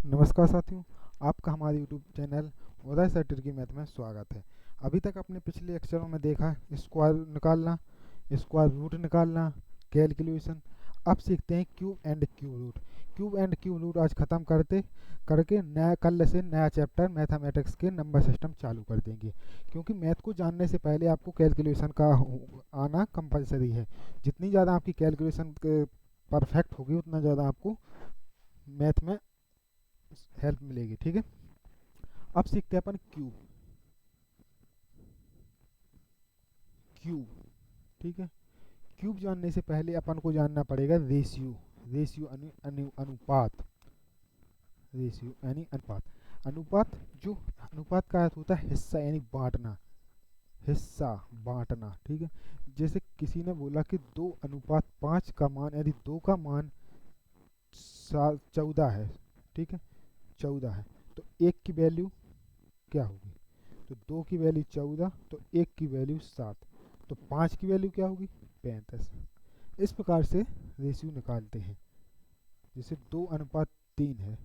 नमस्कार साथियों, आपका हमारे यूट्यूब चैनल उदय सर ट्रिकी मैथ में स्वागत है। अभी तक अपने पिछले अक्षरों में देखा स्क्वायर निकालना, स्क्वायर रूट निकालना, कैलकुलेशन। अब सीखते हैं cube and cube root. Cube and cube root आज ख़त्म करके नया कल से नया चैप्टर मैथमेटिक्स के नंबर सिस्टम चालू कर देंगे, क्योंकि मैथ को जानने से पहले आपको कैलकुलेशन का आना कंपलसरी है। जितनी ज़्यादा आपकी कैलकुलेशन परफेक्ट होगी उतना ज़्यादा आपको मैथ में हेल्प मिलेगी। ठीक है, अब सीखते हैं अपन क्यूब। क्यूब, ठीक है। क्यूब जानने से पहले अपन को जानना पड़ेगा रेशियो। रेशियो अनुपात। रेशियो यानी अनुपात। अनुपात जो अनुपात का अर्थ होता है हिस्सा यानी बांटना। हिस्सा बांटना, ठीक है। जैसे किसी ने बोला कि 2:5 का मान, यदि 2 का मान 14 है, ठीक है, 14 है, तो 1 की वैल्यू क्या होगी? तो 2 की वैल्यू 14, तो 1 की वैल्यू 7, तो 5 की वैल्यू क्या होगी? 35। इस प्रकार से रेशियो निकालते हैं। जैसे 2:3 है,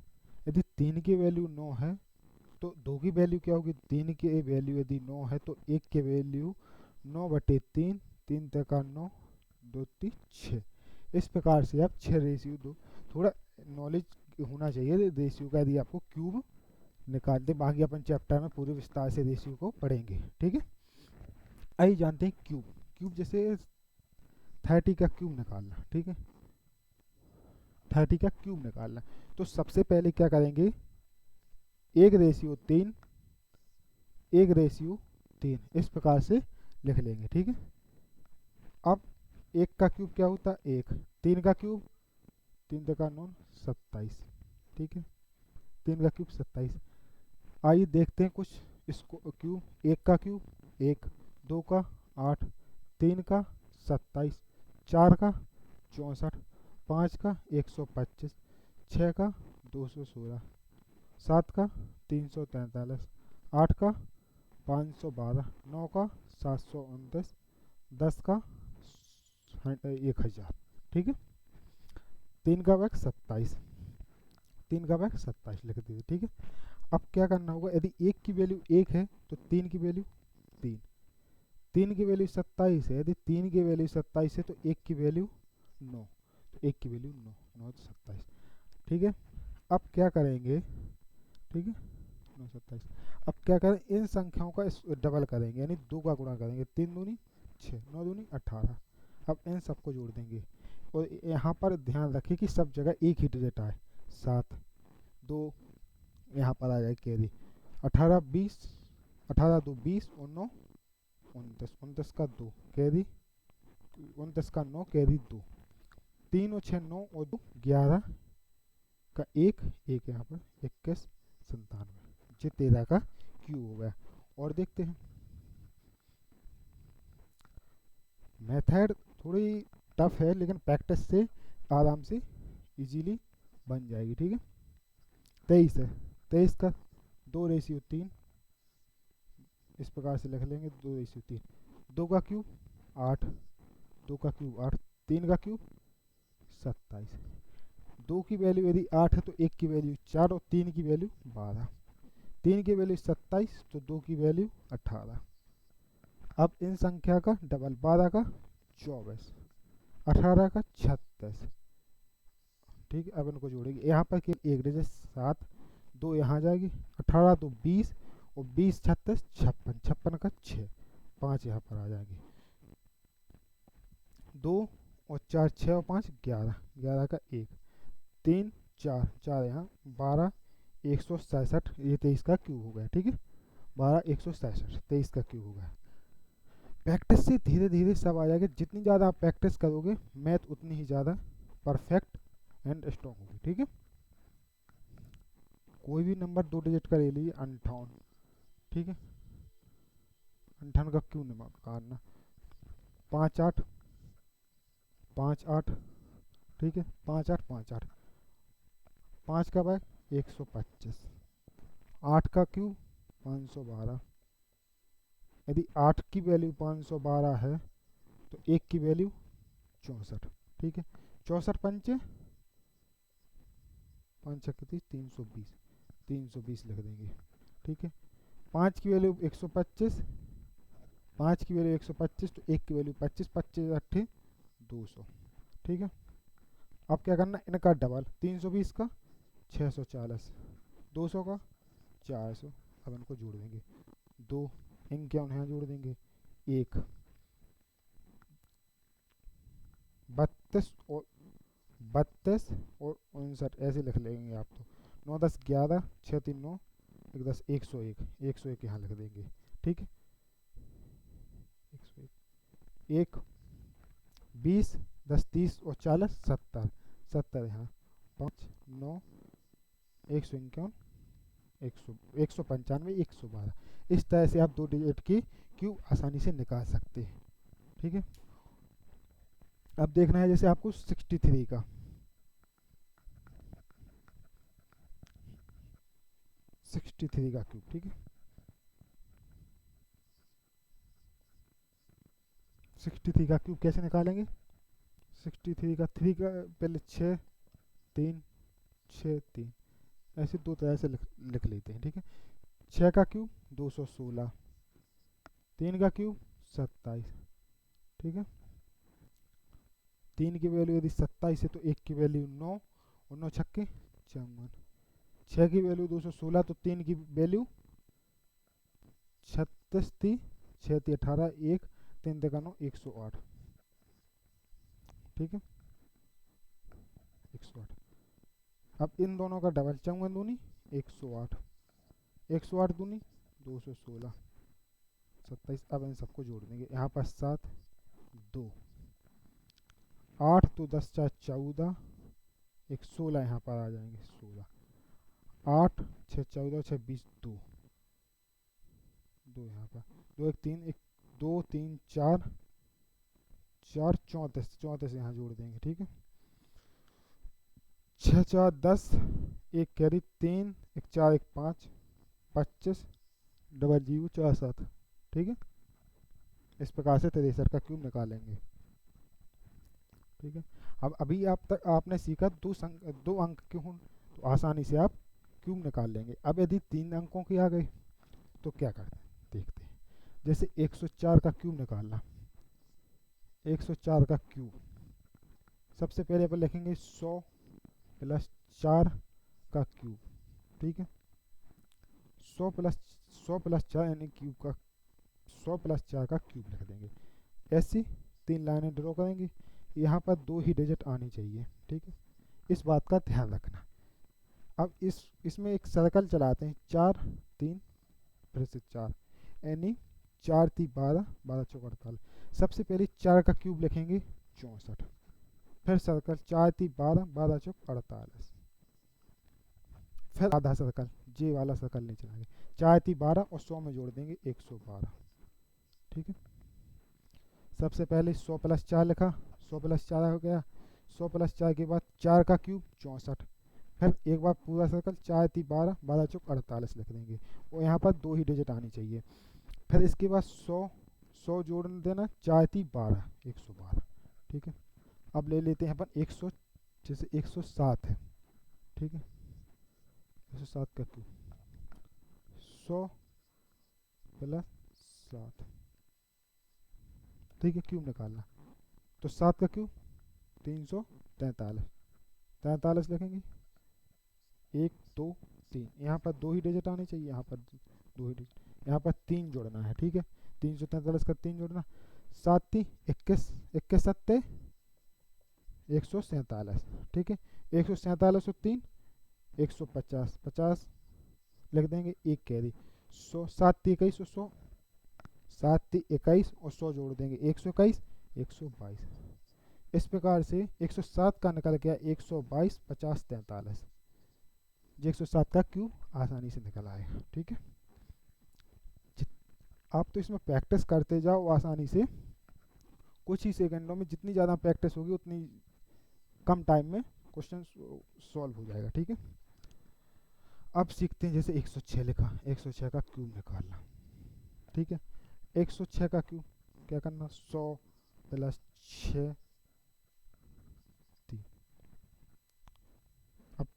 यदि 3 की वैल्यू 9 है तो 2 की वैल्यू क्या होगी? 3 की वैल्यू यदि 9 है तो 1 की वैल्यू 9/3, 3 तक 9, 2 3 6। इस प्रकार से आप 6 रेशियो दो। थोड़ा नॉलेज होना चाहिए रेशियो का, यदि आपको क्यूब निकालते। बाकी अपन चैप्टर में पूरे विस्तार से रेशियो को पढ़ेंगे। ठीक है, आइए जानते हैं क्यूब। क्यूब जैसे 30 का क्यूब निकालना, ठीक है, 30 का क्यूब निकालना। तो सबसे पहले क्या करेंगे? 1:3, 1:3 इस प्रकार से लिख लेंगे। ठीक है, अब 1 का क्यूब क्या होता है? 1। 3 का क्यूब, 3 तक 9, 27। ठीक है, 3 का क्यूब 27। आइए देखते हैं कुछ इसको क्यूब। 1 का क्यूब 1, 2 का 8, 3 का 27, 4 का 64, 5 का 125, 6 का 216, 7 का 343, 8 का 512, 9 का 729, 10 का 1000। ठीक है, 3 का बैग 27, 3 का बैग 27 लिख दीजिए। ठीक है, अब क्या करना होगा? यदि 1 की वैल्यू 1 है तो 3 की वैल्यू 3, 3 की वैल्यू 27 है, यदि 3 की वैल्यू 27 है तो 1 की वैल्यू 9, तो 1 की वैल्यू 9, 9 तो 27। ठीक है, अब क्या करेंगे? ठीक है, 9 27। अब क्या करें? इन संख्याओं का डबल करेंगे, यानी 2 का गुणा करेंगे। 3 दूनी 6, 9 दूनी 18। अब इन सबको जोड़ देंगे, और यहाँ पर ध्यान रखें कि सब जगह एक ही डिजिट आए। 7, 2 यहाँ पर आ जाए कैरी। 18 20, 18 2 20 और 9 29, 29 का 2 कैरी, 29 का 9 कैरी 2, 3 और 6 9 और 2 11 का 1 1 यहाँ पर 21 97। ये 13 का क्यूब हो गया। और देखते हैं, मेथड थोड़ी टफ है लेकिन प्रैक्टिस से आराम से इजीली बन जाएगी। ठीक है, 23 है, 23 का 2:3 इस प्रकार से लिख लेंगे। 2:3, 2 का क्यूब 8, 2 का क्यूब 8, 3 का क्यूब 27। 2 की वैल्यू यदि 8 है तो 1 की वैल्यू 4 और 3 की वैल्यू 12। 3 की वैल्यू 27 तो 2 की वैल्यू 18। अब इन संख्या का डबल, 12 का 24, 18 का 36। ठीक है, अब इनको जोड़ेंगे। यहाँ पर एक डिजिट 7, 2 यहाँ जाएगी, 18 तो 20 और 20 36 56, 56 का 6, 5 यहाँ पर आ जाएंगे। 2 और 4 6 और 5 11, 11 का 1, 3 4 4 यहाँ 12 167। ये 23 का क्यूब हो गया। ठीक है, 12 167 23 का क्यूब हो गया। प्रैक्टिस से धीरे धीरे सब आ जाएगा। जितनी ज़्यादा आप प्रैक्टिस करोगे मैथ उतनी ही ज़्यादा परफेक्ट एंड स्ट्रॉन्ग होगी। ठीक है, कोई भी नंबर 2 डिजिट का ले लीजिए। 58, ठीक है, 58 का क्यों निकालना? 5 8 5 8, ठीक है, 5 8 5 8, 5 का बैग 125, 8 का क्यूब 512। यदि 8 की वैल्यू 512 है तो 1 की वैल्यू 64। ठीक है, 64 पंचे 5 छक्के 30, 320, 320 लिख देंगे। ठीक है, 5 की वैल्यू 125, 5 की वैल्यू 125 तो 1 की वैल्यू 25, 25 अट्ठे 200। ठीक है, अब क्या करना, इनका डबल, 320 का 640, 200 का 400। अब इनको जोड़ देंगे, 2 इक्यावन यहाँ जोड़ देंगे, 1 32 और 32 और 59 ऐसे लिख लेंगे आप। तो 9 10 11, 6 3 9, 1 10 101, 101 यहाँ लिख देंगे। ठीक है, 101, 1 20 10 30 और 40 70, 70 यहाँ 5 9 151, 195, 112। इस तरह से आप 2 डिजिट की क्यूब आसानी से निकाल सकते हैं। ठीक है, अब देखना है जैसे आपको 63 का, 63 का क्यूब। ठीक है, 63 का क्यूब कैसे निकालेंगे, 63 का 3 का पहले 6 3 6 3 ऐसे 2 तरह से लिख लेते हैं। ठीक है, 6 का क्यूब 216, 3 का क्यूब 27। ठीक है, 3 की वैल्यू यदि 27 है तो 1 की वैल्यू 9 और 9 छक्के 54, 6 की वैल्यू 216 तो 3 की वैल्यू 36 थी, 6 थी 18, 1 3 का 9 108। ठीक है, 108। अब इन दोनों का डबल, 54 दूनी 108, 108 दूनी 216, 27। अब इन सबको जोड़ देंगे, यहाँ पर 7 2 8 तो 10 4 14, एक 16 यहाँ पर आ जाएंगे, 16 8 6 14 6 20 2 2 यहाँ पर 2 1 3 1 2 3 4 4 34, 34 यहाँ जोड़ देंगे। ठीक है, 6 4 10, 1 कैरी 3 1 4 1 5 25 डबल 0 4 7। ठीक है, इस प्रकार से 63 का क्यूब निकालेंगे। ठीक है, अब अभी आप तक आपने सीखा 2 अंक के हों तो आसानी से आप क्यूब निकाल लेंगे। अब यदि 3 अंकों की आ गई तो क्या करते हैं, देखते हैं। जैसे 104 का क्यूब निकालना, 104 का क्यूब सबसे पहले अपन लिखेंगे 100 प्लस 4 का क्यूब। ठीक है, 100 प्लस 4 यानी क्यूब का 100 प्लस 4 का क्यूब लिख देंगे। ऐसी 3 लाइनें ड्रॉ करेंगे, यहाँ पर 2 ही डिजिट आनी चाहिए। ठीक है, इस बात का ध्यान रखना। अब इसमें एक सर्कल चलाते हैं, 4 3 फिर से 4 यानी 4 3 12 12 चौक 48। सबसे पहले 4 का क्यूब लिखेंगे 64, फिर सर्कल 4 3 12 12 चौक 48, फिर आधा सर्कल जे वाला सर्कल नहीं चलाएंगे, 4 3 12 और 100 में जोड़ देंगे 112। ठीक है, सबसे पहले 100 प्लस 4 लिखा, 100 प्लस 4 हो गया, 100 प्लस 4 के बाद 4 का क्यूब 64, फिर एक बार पूरा सर्कल 4 3 12 12 चौक 48 लिख देंगे और यहाँ पर 2 ही डिजिट आनी चाहिए। फिर इसके बाद 100 जोड़ देना, 4 3 12 112। ठीक है, अब ले लेते हैं अपन 100, जैसे 107 है। ठीक है, 107 का क्यूब 100 प्लस 7। ठीक है, क्यूब निकालना तो 7 का क्यूब 343, 43 लिखेंगे, 1 2 3 यहाँ पर 2 ही डिजिट आने चाहिए, यहाँ पर 2 ही डिजिट, यहाँ पर 3 जोड़ना है। ठीक है, 343 का 3 जोड़ना, 7 3 21 21 7 147। ठीक है, 147 और 3 150 50 लिख देंगे, 1 कैरी 100 7 3 21 और 100 7 3 21 और 100 जोड़ देंगे 121 122। इस प्रकार से 107 का निकल गया 122 50 43। 107 का क्यूब आसानी से निकल आएगा। ठीक है, आप तो इसमें प्रैक्टिस करते जाओ आसानी से, कुछ ही सेकंडों में, जितनी ज़्यादा प्रैक्टिस होगी उतनी कम टाइम में क्वेश्चन सॉल्व हो जाएगा। ठीक है, अब सीखते हैं जैसे 106 लिखा, 106 का क्यूब निकालना। ठीक है, 106 का क्यूब क्या करना, 100 प्लस 6 3। अब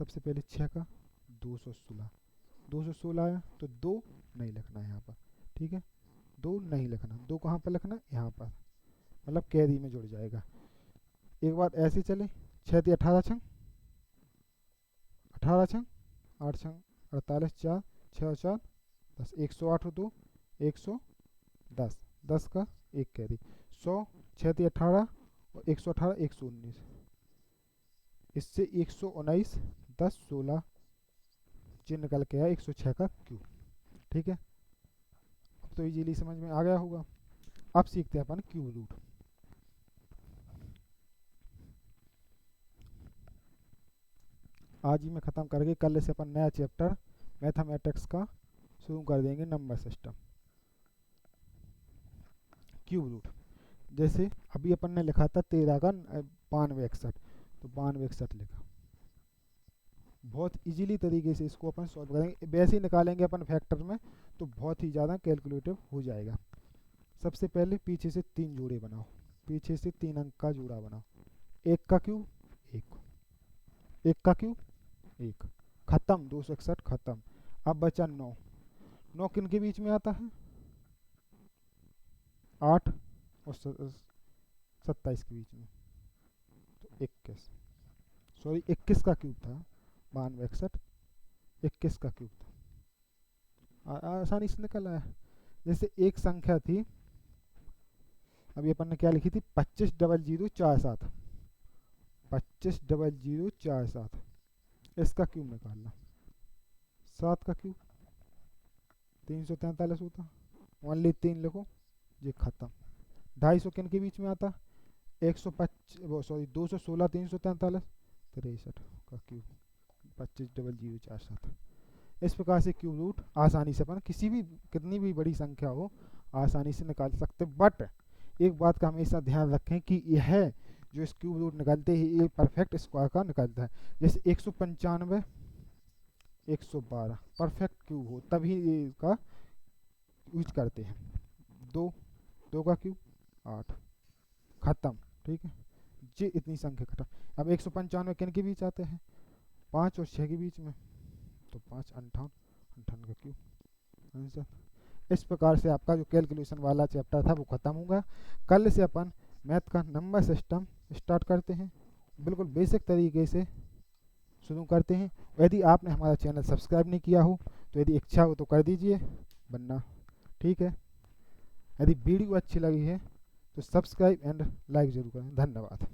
सबसे पहले 6 का 216, 216 आया तो 2 नहीं लिखना है यहाँ पर, ठीक है, 2 नहीं लिखना, 2 कहाँ पर लिखना, यहाँ पर, मतलब कैरी में जुड़ जाएगा। एक बार ऐसे चले, 6 × 18 छंग 18 छंग 8 छंग 48, 4 6 और 4 10, 108 और 2 110, 10 का 1 कैरी, 100 6 × 18 और 118 119, इससे 119 10 16 चिन्ह निकल के आया 106 का क्यूब, ठीक है। अब तो इजीली समझ में आ गया होगा। अब सीखते हैं अपन क्यूब रूट। आज ही में ख़त्म करके कल से अपन नया चैप्टर मैथमेटिक्स का शुरू कर देंगे, नंबर सिस्टम। क्यूब रूट, जैसे अभी अपन ने लिखा था 13 का 9261, तो 9261 लिखा। बहुत इजीली तरीके से इसको अपन सॉल्व करेंगे, वैसे ही निकालेंगे अपन फैक्टर में तो बहुत ही ज़्यादा कैलकुलेटिव हो जाएगा। सबसे पहले पीछे से 3 जोड़े बनाओ, पीछे से 3 अंक का जोड़ा बनाओ, 1 का क्यूब 1, 1 का क्यूब 1, खत्म, 261 खत्म। अब बचा 9, 9 किन के बीच में आता है, 8 और 27 के बीच में, तो 21, सॉरी 21 का क्यूब था, 9261 21 का क्यूब था, आसानी से निकल आया। जैसे एक संख्या थी, अभी अपन ने क्या लिखी थी, 250047, 250047, इसका क्यूब निकालना, 7 का क्यूब 343 होता, ओनली 3 लिखो, ये खत्म। 250 किन के बीच में आता, 216 343 63 का क्यूब, 250047। इस प्रकार से क्यूब रूट आसानी से अपन किसी भी कितनी भी बड़ी संख्या हो आसानी से निकाल सकते। बट एक बात का हमेशा ध्यान रखें कि यह जो इस क्यूब रूट निकालते हैं ये परफेक्ट स्क्वायर का निकलता है। जैसे 195 112 परफेक्ट क्यूब हो तभी इसका यूज करते हैं। 2 का क्यूब 8, खत्म, ठीक है, ये इतनी संख्या खत्म। अब 195 किन के बीच आते हैं, 5 और 6 के बीच में, तो 5 58 58 का क्यूब आंसर। इस प्रकार से आपका जो कैलकुलेशन वाला चैप्टर था वो खत्म होगा। कल से अपन मैथ का नंबर सिस्टम स्टार्ट करते हैं, बिल्कुल बेसिक तरीके से शुरू करते हैं। यदि आपने हमारा चैनल सब्सक्राइब नहीं किया हो तो यदि इच्छा हो तो कर दीजिए, वरना ठीक है। यदि वीडियो अच्छी लगी है तो सब्सक्राइब एंड लाइक जरूर करें। धन्यवाद।